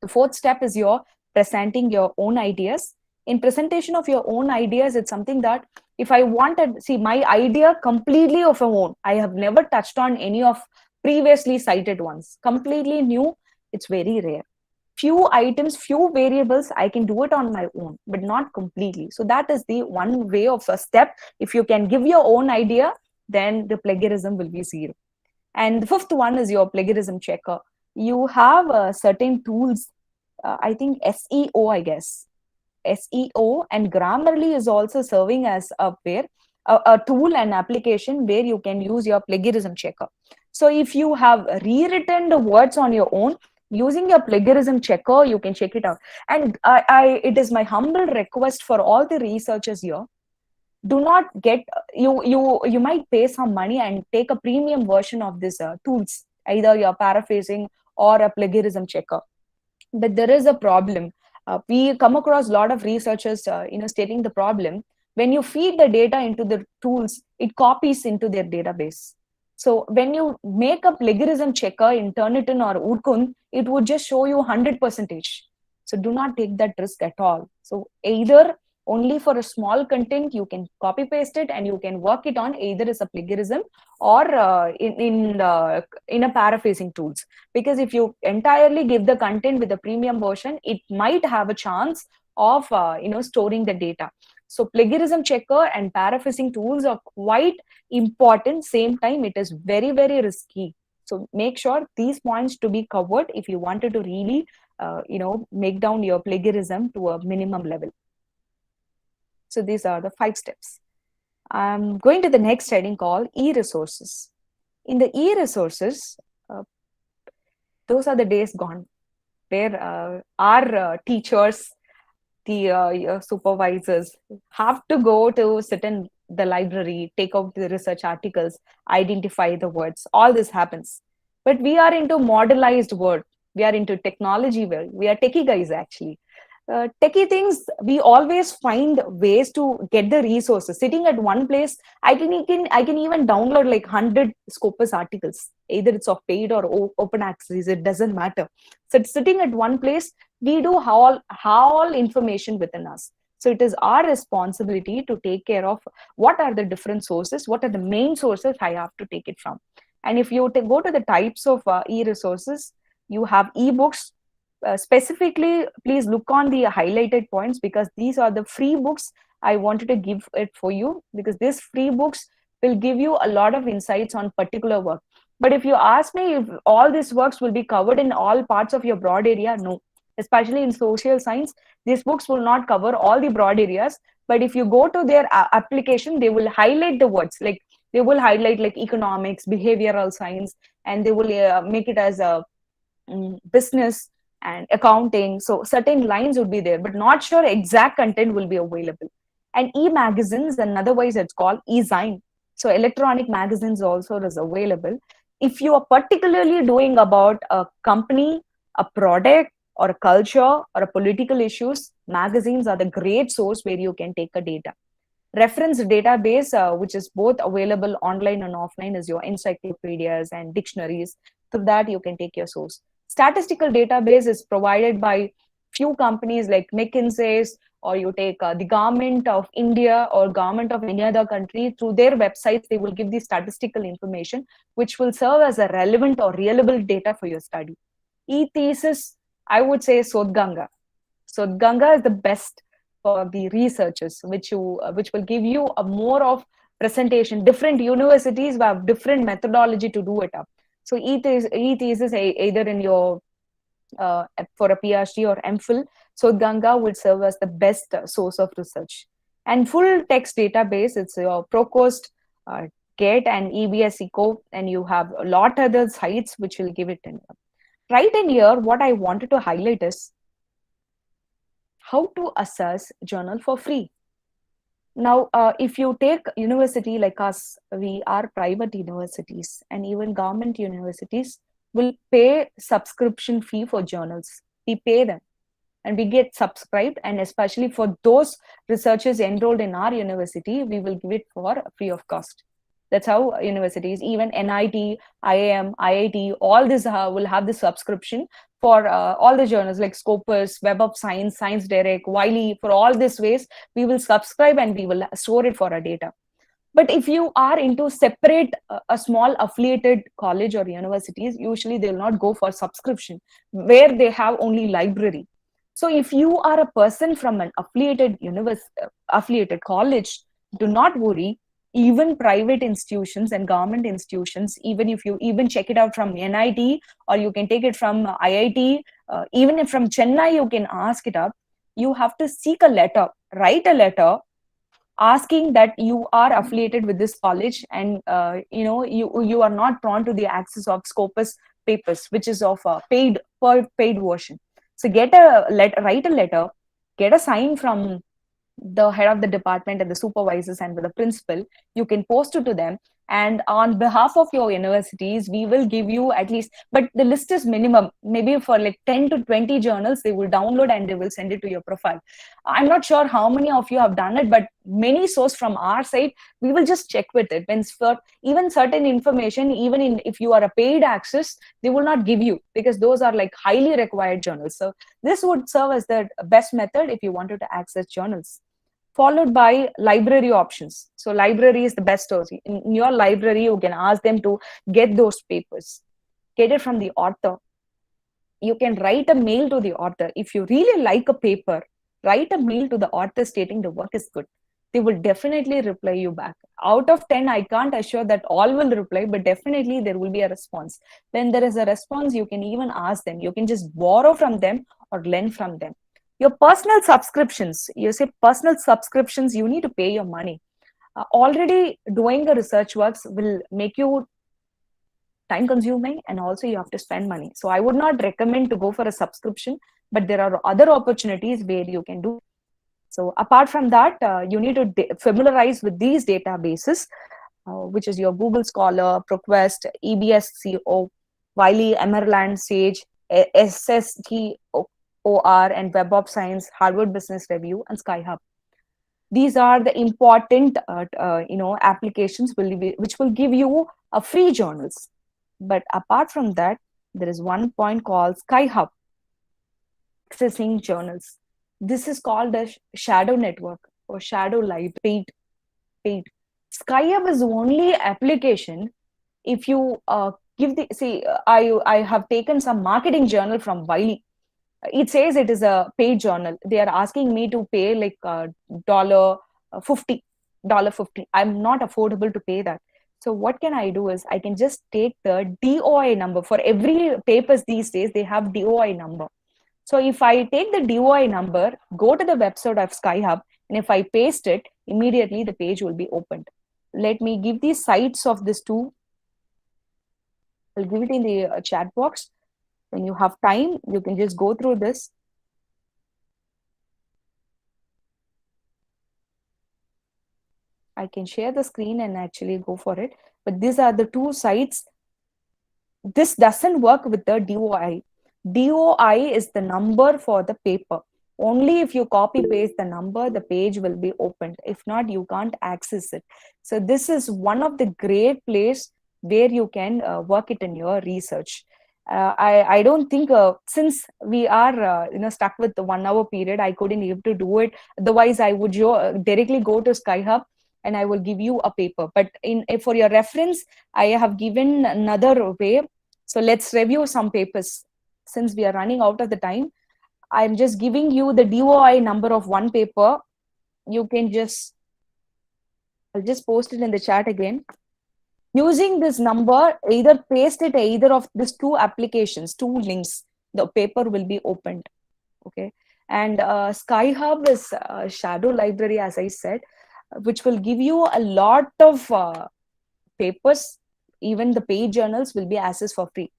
The fourth step is your presenting your own ideas. In presentation of your own ideas, it's something that if I wanted, see, my idea completely of my own, I have never touched on any of previously cited ones, completely new, it's very rare. Few items, few variables, I can do it on my own, but not completely. So that is the one way of a step. If you can give your own idea, then the plagiarism will be zero. And the fifth one is your plagiarism checker. You have certain tools, I think SEO, I guess. SEO and Grammarly is also serving as a tool and application where you can use your plagiarism checker. So if you have rewritten the words on your own, using your plagiarism checker, you can check it out. And it is my humble request for all the researchers here, do not get, you might pay some money and take a premium version of this tools, either you're paraphrasing or a plagiarism checker. But there is a problem. We come across a lot of researchers stating the problem. When you feed the data into the tools, it copies into their database. So when you make a plagiarism checker in Turnitin or Urkun, it would just show you 100%. So do not take that risk at all. So either only for a small content, you can copy paste it and you can work it on either as a plagiarism or in a paraphrasing tools. Because if you entirely give the content with the premium version, it might have a chance of storing the data. So plagiarism checker and paraphrasing tools are quite important. Same time, it is very, very risky. So make sure these points to be covered if you wanted to really make down your plagiarism to a minimum level. So these are the 5 steps. I'm going to the next heading called e-resources. In the e-resources, those are the days gone where our teachers, the supervisors have to go to sit in the library, take out the research articles, identify the words. All this happens. But we are into modelized world. We are into technology world. We are techie guys actually. Techie things, we always find ways to get the resources. Sitting at one place, I can even download like 100 Scopus articles. Either it's of paid or open access, it doesn't matter. So it's sitting at one place, we do all information within us. So it is our responsibility to take care of what are the different sources, what are the main sources I have to take it from. And if you go to the types of e-resources, you have ebooks. Specifically, please look on the highlighted points because these are the free books I wanted to give it for you, because these free books will give you a lot of insights on particular work. But if you ask me if all these works will be covered in all parts of your broad area, no. Especially in social science, these books will not cover all the broad areas. But if you go to their application, they will highlight the words, like they will highlight like economics, behavioral science, and they will make it as a business and accounting. So certain lines would be there, but not sure exact content will be available. And e-magazines, and otherwise it's called e-zine. So electronic magazines also is available. If you are particularly doing about a company, a product, or a culture, or a political issues, magazines are the great source where you can take a data. Reference database, which is both available online and offline, is your encyclopedias and dictionaries. So that you can take your source. Statistical database is provided by few companies like McKinsey's, or you take the government of India or government of any other country, through their websites, they will give the statistical information, which will serve as a relevant or reliable data for your study. E-thesis, I would say Sodhganga. Sodhganga is the best for the researchers, which will give you a more of presentation. Different universities will have different methodology to do it up. So e-thesis either in your for a PhD or MPhil, Sodhganga would serve as the best source of research. And full text database, it's your Procost, GET, and EBS Eco, and you have a lot other sites which will give it in. Right in here, what I wanted to highlight is how to assess journal for free. Now, if you take university like us, we are private universities, and even government universities will pay subscription fee for journals. We pay them and we get subscribed, and especially for those researchers enrolled in our university, we will give it for free of cost. That's how universities, even NIT, IIM, IIT, all this will have the subscription for all the journals like Scopus, Web of Science, Science Direct, Wiley. For all these ways, we will subscribe and we will store it for our data. But if you are into separate, a small affiliated college or universities, usually they will not go for subscription, where they have only library. So if you are a person from an affiliated college, do not worry. Even private institutions and government institutions, even if you even check it out from NIT, or you can take it from IIT, even if from Chennai, you can ask it up. You have to seek a letter, write a letter asking that you are affiliated with this college, and you are not drawn to the access of Scopus papers, which is of a paid version. So write a letter, get a sign from the head of the department and the supervisors and with the principal. You can post it to them, and on behalf of your universities, we will give you at least, but the list is minimum, maybe for like 10 to 20 journals they will download and they will send it to your profile. I'm not sure how many of you have done it, but many source from our side, we will just check with it. When for even certain information, even if you are a paid access, they will not give you, because those are like highly required journals. So this would serve as the best method if you wanted to access journals. Followed by library options. So library is the best source. In your library, you can ask them to get those papers, get it from the author. You can write a mail to the author. If you really like a paper, write a mail to the author stating the work is good. They will definitely reply you back. Out of 10, I can't assure that all will reply, but definitely there will be a response. When there is a response, you can even ask them. You can just borrow from them or lend from them. Your personal subscriptions, you say personal subscriptions, you need to pay your money. Already doing the research works will make you time consuming, and also you have to spend money. So I would not recommend to go for a subscription, but there are other opportunities where you can do. So apart from that, you need to familiarize with these databases, which is your Google Scholar, ProQuest, EBSCO, Wiley, Emerald, Sage, SSTO, OR, and Web of Science, Harvard Business Review, and SkyHub. These are the important applications which will give you free journals. But apart from that, there is one point called SkyHub, accessing journals. This is called a shadow network or shadow library. Paid. SkyHub is the only application if you give the, see, I have taken some marketing journal from Wiley. It says it is a paid journal. They are asking me to pay like $50. I'm not affordable to pay that. So what can I do is I can just take the DOI number. For every papers these days, they have DOI number. So if I take the DOI number, go to the website of SkyHub, and if I paste it, immediately the page will be opened. Let me give the sites of this too. I'll give it in the chat box. When you have time, you can just go through this. I can share the screen and actually go for it. But these are the two sites. This doesn't work with the DOI. DOI is the number for the paper. Only if you copy paste the number, the page will be opened. If not, you can't access it. So this is one of the great place where you can work it in your research. I don't think since we are stuck with the 1 hour period, I couldn't able to do it. Otherwise, I would directly go to SkyHub and I will give you a paper. But for your reference, I have given another way. So let's review some papers. Since we are running out of the time, I'm just giving you the DOI number of one paper. You can I'll just post it in the chat again. Using this number, either paste it either of these two applications, two links, the paper will be opened. Okay. And SkyHub is a shadow library, as I said, which will give you a lot of papers. Even the paid journals will be accessed for free.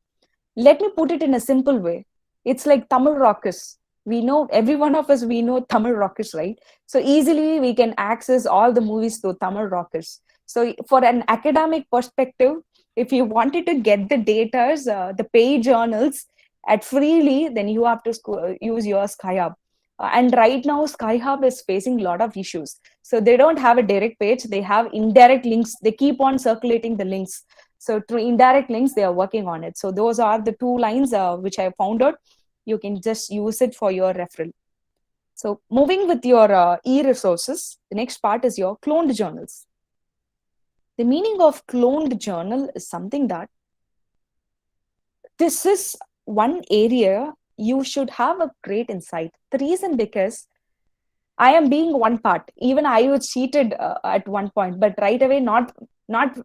Let me put it in a simple way. It's like Tamil Rockers. We know, every one of us, we know Tamil Rockers, right? So easily we can access all the movies through Tamil Rockers. So for an academic perspective, if you wanted to get the data, the paid journals at freely, then you have to use your SkyHub. And right now, SkyHub is facing a lot of issues. So they don't have a direct page. They have indirect links. They keep on circulating the links. So through indirect links, they are working on it. So those are the two lines which I found out. You can just use it for your referral. So moving with your e-resources, the next part is your cloned journals. The meaning of cloned journal is something that this is one area you should have a great insight. The reason because I am being one part. Even I was cheated at one point, but right away, not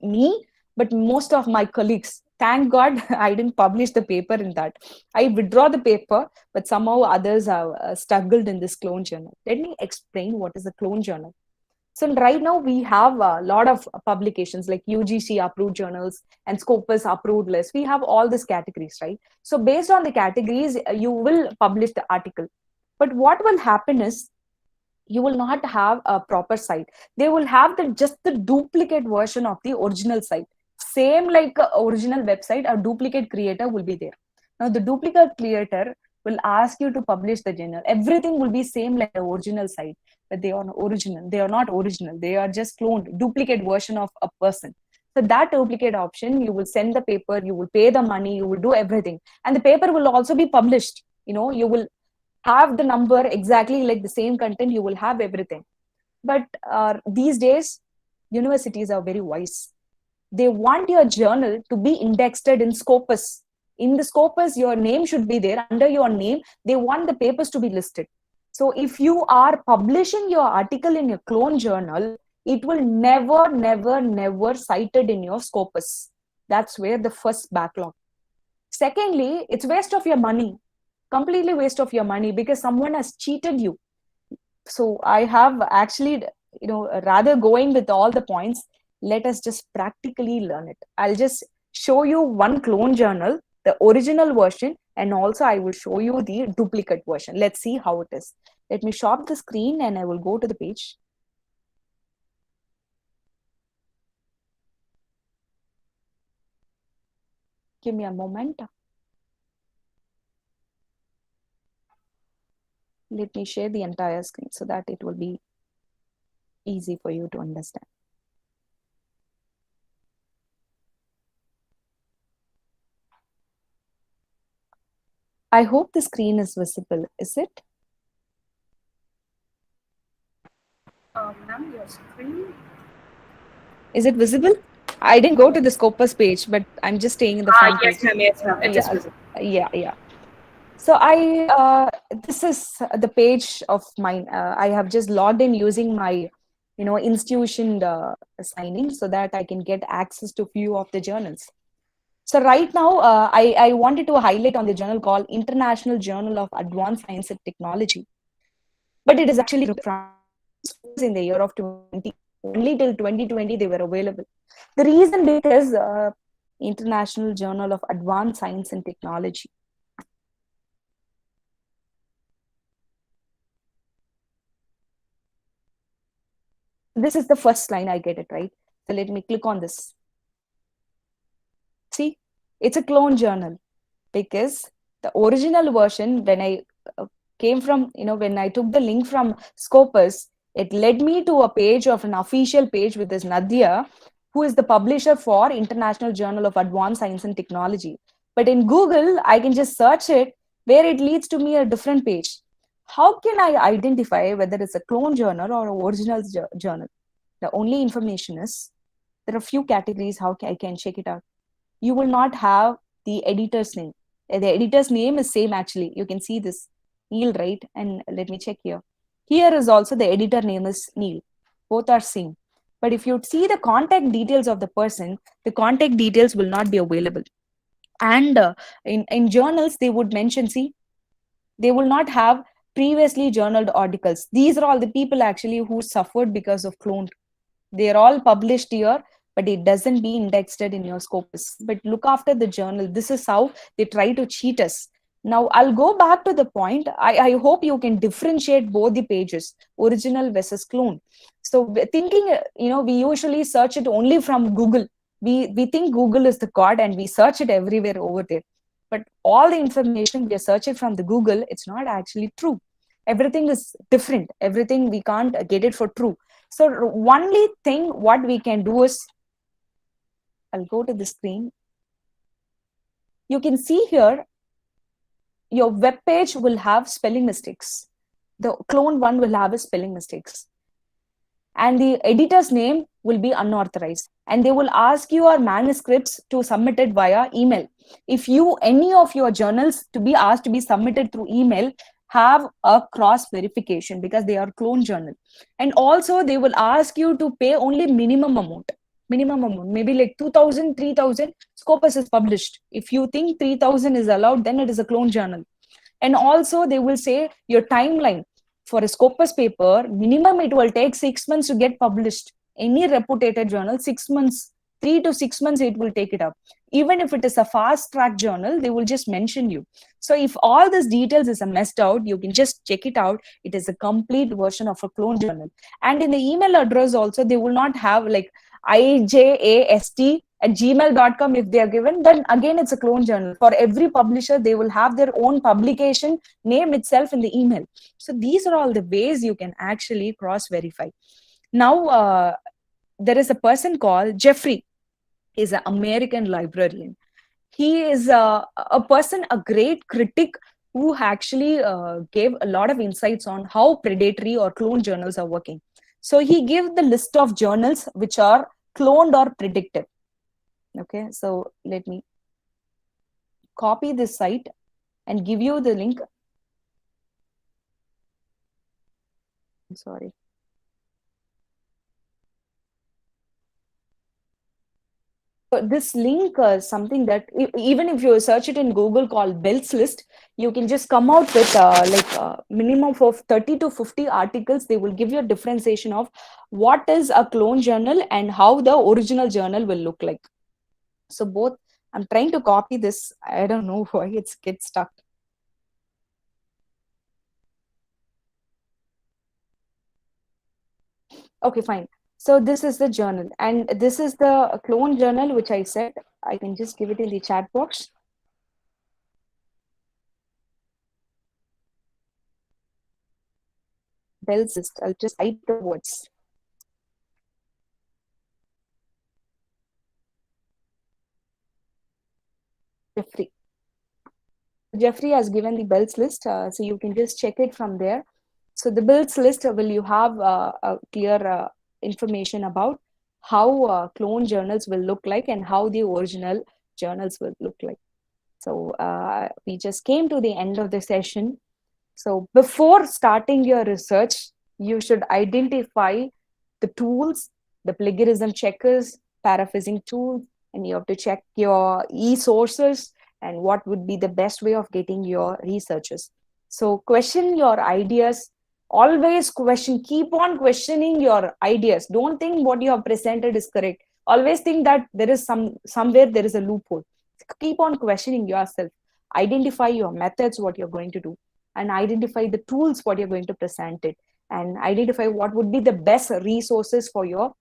me, but most of my colleagues. Thank God I didn't publish the paper in that. I withdraw the paper, but somehow others have struggled in this clone journal. Let me explain what is a clone journal. So right now we have a lot of publications like UGC approved journals and Scopus approved list. We have all these categories, right? So based on the categories, you will publish the article. But what will happen is you will not have a proper site. They will have just the duplicate version of the original site. Same like original website, a duplicate creator will be there. Now the duplicate creator will ask you to publish the journal. Everything will be same like the original site, but they are original. They are not original. They are just cloned, duplicate version of a person. So that duplicate option, you will send the paper, you will pay the money, you will do everything. And the paper will also be published. You will have the number exactly like the same content, you will have everything. But these days, universities are very wise. They want your journal to be indexed in Scopus. In the Scopus, your name should be there. Under your name, they want the papers to be listed. So if you are publishing your article in your clone journal, it will never, never, never cited in your Scopus. That's where the first backlog. Secondly, it's waste of your money. Completely waste of your money because someone has cheated you. So I have actually, rather going with all the points, let us just practically learn it. I'll just show you one clone journal, the original version, and also I will show you the duplicate version. Let's see how it is. Let me stop the screen and I will go to the page. Give me a moment. Let me share the entire screen so that it will be easy for you to understand. I hope the screen is visible. Is it? Ma'am, your screen. Is it visible? I didn't go to the Scopus page, but I'm just staying in the front Yes, page. ma'am. Yes, ma'am. It is visible. Yeah. So this is the page of mine. I have just logged in using my, institution signing so that I can get access to few of the journals. So right now, I wanted to highlight on the journal called International Journal of Advanced Science and Technology. But it is actually from in the year of 2020. Only till 2020 they were available. The reason because International Journal of Advanced Science and Technology. This is the first line, I get it, right? So let me click on this. See, it's a clone journal because the original version, when I came from, when I took the link from Scopus, it led me to a page of an official page with this Nadia, who is the publisher for International Journal of Advanced Science and Technology. But in Google, I can just search it where it leads to me a different page. How can I identify whether it's a clone journal or an original journal? The only information is there are a few categories how I can check it out. You will not have the editor's name. The editor's name is same actually. You can see this Neil, right? And let me check here. Here is also the editor name is Neil. Both are same. But if you see the contact details of the person, the contact details will not be available. And in journals, they would mention, see, they will not have previously journaled articles. These are all the people actually who suffered because of clone. They're all published here, but it doesn't be indexed in your scopus. But look after the journal. This is how they try to cheat us. Now, I'll go back to the point. I hope you can differentiate both the pages, original versus clone. So thinking, we usually search it only from Google. We think Google is the god and we search it everywhere over there. But all the information we are searching from the Google, it's not actually true. Everything is different. Everything we can't get it for true. So only thing what we can do is, I'll go to the screen. You can see here, your web page will have spelling mistakes. The clone one will have a spelling mistakes. And the editor's name will be unauthorized. And they will ask your manuscripts to submit it via email. If any of your journals to be asked to be submitted through email, have a cross verification because they are clone journal. And also they will ask you to pay only minimum amount, maybe like 2,000, 3,000. Scopus is published. If you think 3,000 is allowed, then it is a clone journal. And also they will say your timeline for a Scopus paper, minimum it will take 6 months to get published. Any reputed journal, 6 months, 3 to 6 months it will take it up. Even if it is a fast track journal, they will just mention you. So if all these details is messed out, you can just check it out. It is a complete version of a clone journal. And in the email address also, they will not have like ijast@gmail.com. If they are given, then again it's a clone journal. For every publisher, they will have their own publication name itself in the email. So these are all the ways you can actually cross verify. Now there is a person called Jeffrey. He's an American librarian. He is a person, a great critic who actually gave a lot of insights on how predatory or clone journals are working. So he gave the list of journals which are cloned or predictive. Okay, so let me copy this site and give you the link. I'm sorry. This link is something that even if you search it in Google called Bell's List, you can just come out with minimum of 30 to 50 articles. They will give you a differentiation of what is a clone journal and how the original journal will look like. So both, I'm trying to copy this. I don't know why it's gets stuck. Okay, fine. So this is the journal and this is the clone journal, which I said. I can just give it in the chat box. Bell's List. I'll just write the words. Jeffrey has given the Bell's List, so you can just check it from there. So the Bell's List will you have a clear information about how clone journals will look like and how the original journals will look like. So we just came to the end of the session. So before starting your research, you should identify the tools, the plagiarism checkers, paraphrasing tools, and you have to check your e-sources and what would be the best way of getting your researches. So question your ideas. Always question, keep on questioning your ideas. Don't think what you have presented is correct. Always think that there is somewhere there is a loophole. Keep on questioning yourself. Identify your methods, what you're going to do, and identify the tools, what you're going to present it, and identify what would be the best resources for your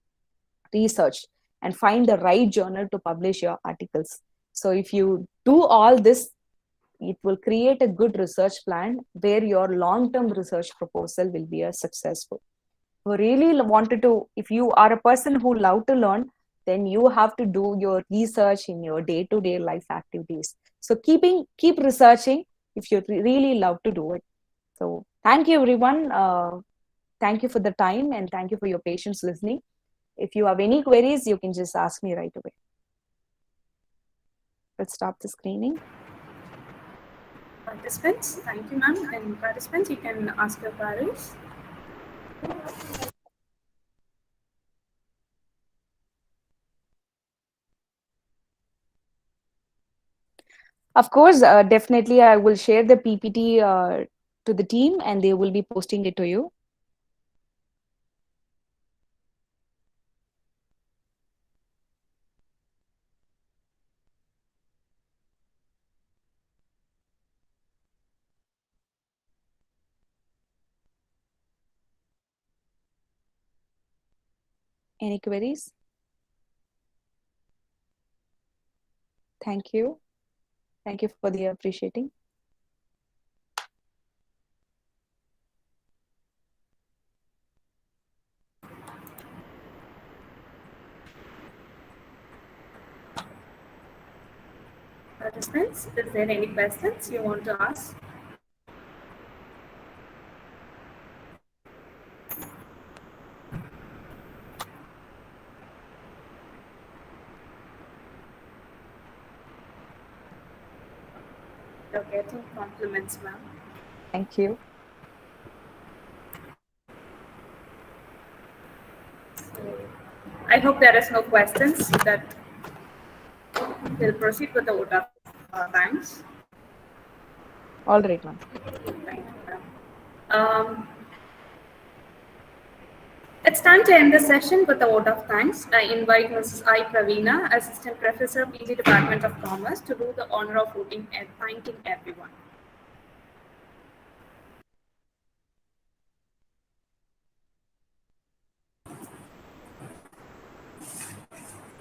research, and find the right journal to publish your articles. So if you do all this, it will create a good research plan where your long-term research proposal will be a successful. Who really wanted to, if you are a person who love to learn, then you have to do your research in your day-to-day life activities. So keep researching if you really love to do it. So thank you, everyone. Thank you for the time and thank you for your patience listening. If you have any queries, you can just ask me right away. Let's stop the screening. Participants, thank you, ma'am. And participants, you can ask your queries. Of course, definitely I will share the PPT to the team and they will be posting it to you. Any queries? Thank you. Thank you for the appreciating. Participants, is there any questions you want to ask? You're getting compliments, ma'am. Thank you. So, I hope there is no questions that we'll proceed with the vote of thanks. All right, ma'am. Thank you, ma'am. It's time to end the session with a vote of thanks. I invite Mrs. I. Pravina, Assistant Professor, PG Department of Commerce, to do the honor of voting and thanking everyone.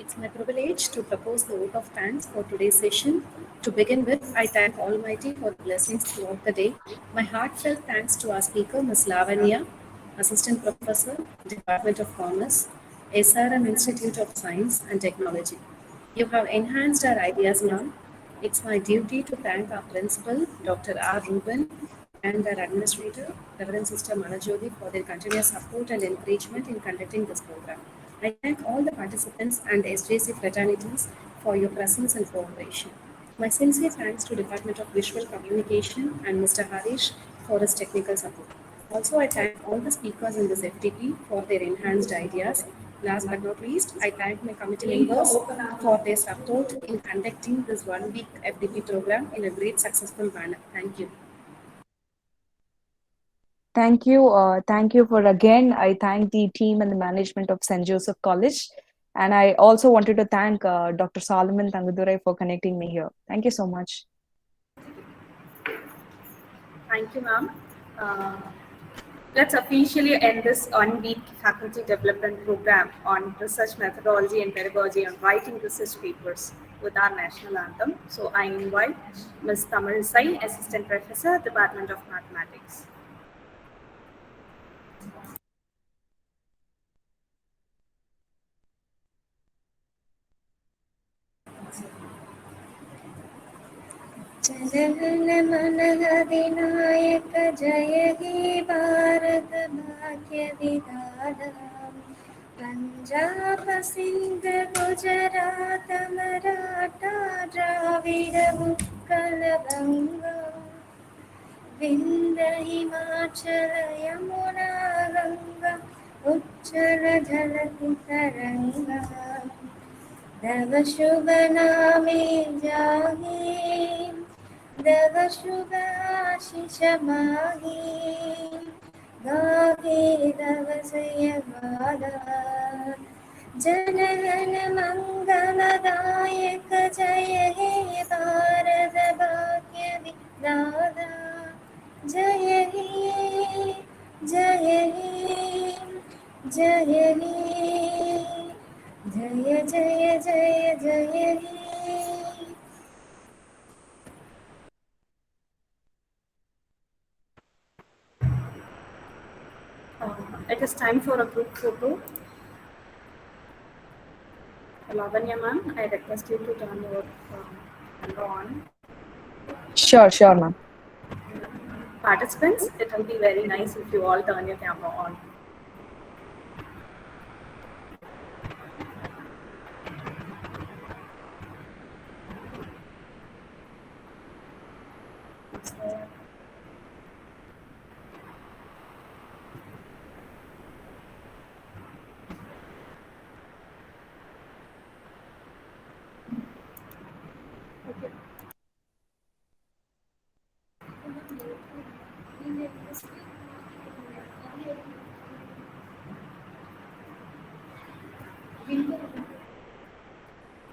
It's my privilege to propose the vote of thanks for today's session. To begin with, I thank Almighty for the blessings throughout the day. My heartfelt thanks to our speaker, Ms. Lavanya, Assistant Professor, Department of Commerce, SRM Institute of Science and Technology. You have enhanced our ideas, ma'am. It's my duty to thank our principal, Dr. R. Ruben, and our administrator, Reverend Sister Manajodi, for their continuous support and encouragement in conducting this program. I thank all the participants and SJC fraternities for your presence and cooperation. My sincere thanks to Department of Visual Communication and Mr. Harish for his technical support. Also, I thank all the speakers in this FTP for their enhanced ideas. Last but not least, I thank my committee members for their support in conducting this one-week FTP program in a great successful manner. Thank you. Thank you. Thank you for again. I thank the team and the management of St. Joseph College. And I also wanted to thank Dr. Solomon Tangudurai for connecting me here. Thank you so much. Thank you, ma'am. Let's officially end this one-week faculty development program on research methodology and pedagogy on writing research papers with our national anthem. So I invite Ms. Tamil Sai, Assistant Professor, Department of Mathematics. जनगण मन अधिनायक जय हे भारत भाग्य विधाता पंजाब सिंध गुजरात मराठा द्राविड उत्कल बंगा विंध्य हिमाचल यमुना गंगा उच्चल जलधि तरंगा तव शुभ नामे जागे तव शुभ आशीष मागे गाहे तव जय गाथा जनगण मंगलदायक जय हे भारत भाग्य विधाता जय हे जय हे जय हे जय जय जय जय हे It is time for a group photo. Lavanya ma'am, I request you to turn your camera on. Sure, ma'am. Participants, it will be very nice if you all turn your camera on.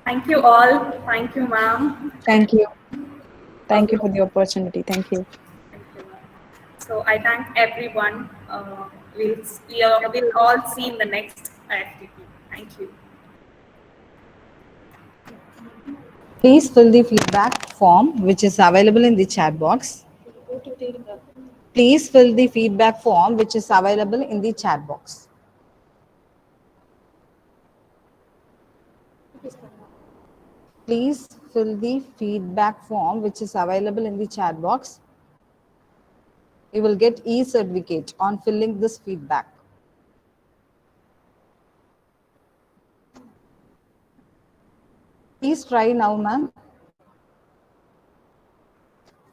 Thank you all. Thank you, ma'am. Thank you. Thank you for the opportunity. Thank you. Thank you, ma'am. So I thank everyone. We'll all see in the next FTP. Thank you. Please fill the feedback form which is available in the chat box. Please fill the feedback form which is available in the chat box. Please fill the feedback form which is available in the chat box. You will get e-certificate on filling this feedback. Please try now, ma'am.